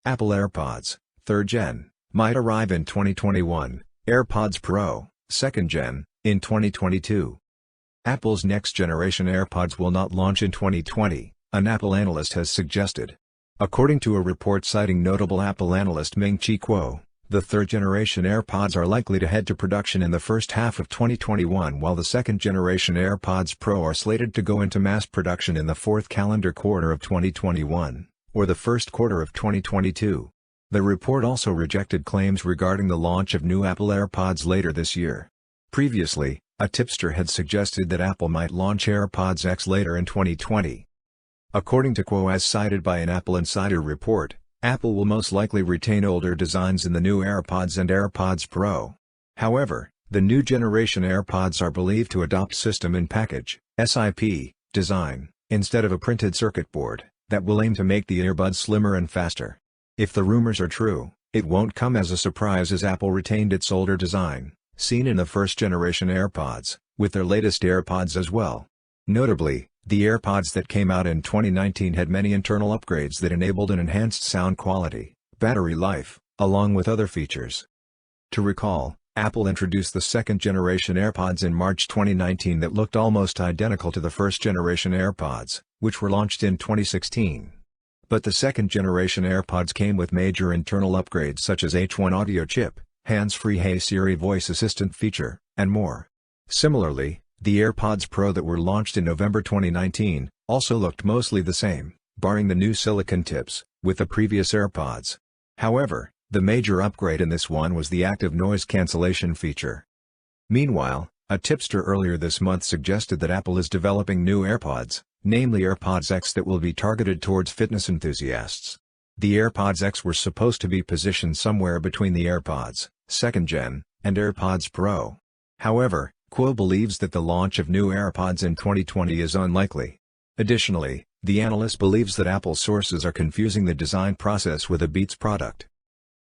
Apple AirPods, 3rd Gen, might arrive in 2021, AirPods Pro, 2nd Gen, in 2022. Apple's next-generation AirPods will not launch in 2020, an Apple analyst has suggested. According to a report citing notable Apple analyst Ming-Chi Kuo, the 3rd-generation AirPods are likely to head to production in the first half of 2021 while the 2nd-generation AirPods Pro are slated to go into mass production in the 4th calendar quarter of 2021, or the first quarter of 2022. The report also rejected claims regarding the launch of new Apple AirPods later this year. Previously, a tipster had suggested that Apple might launch AirPods X later in 2020. According to Kuo, as cited by an Apple Insider report, Apple will most likely retain older designs in the new AirPods and AirPods Pro. However, the new generation AirPods are believed to adopt System-in-Package (SiP) design, instead of a printed circuit board, that will aim to make the earbuds slimmer and faster. If the rumors are true, it won't come as a surprise as Apple retained its older design, seen in the first-generation AirPods, with their latest AirPods as well. Notably, the AirPods that came out in 2019 had many internal upgrades that enabled an enhanced sound quality, battery life, along with other features. To recall, Apple introduced the 2nd-generation AirPods in March 2019 that looked almost identical to the first-generation AirPods, which were launched in 2016. But the 2nd-generation AirPods came with major internal upgrades such as H1 audio chip, hands-free Hey Siri voice assistant feature, and more. Similarly, the AirPods Pro that were launched in November 2019, also looked mostly the same, barring the new silicon tips, with the previous AirPods. However, the major upgrade in this one was the active noise cancellation feature. Meanwhile, a tipster earlier this month suggested that Apple is developing new AirPods, namely AirPods X, that will be targeted towards fitness enthusiasts. The AirPods X were supposed to be positioned somewhere between the AirPods, 2nd Gen, and AirPods Pro. However, Kuo believes that the launch of new AirPods in 2020 is unlikely. Additionally, the analyst believes that Apple sources are confusing the design process with a Beats product.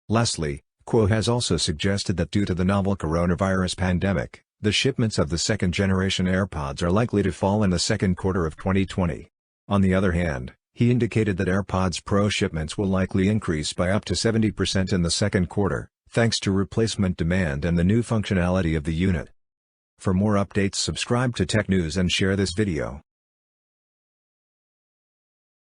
Lastly, Kuo has also suggested that due to the novel coronavirus pandemic, the shipments of the 2nd-generation AirPods are likely to fall in the second quarter of 2020. On the other hand, he indicated that AirPods Pro shipments will likely increase by up to 70% in the second quarter, thanks to replacement demand and the new functionality of the unit. For more updates, subscribe to Tech News and share this video.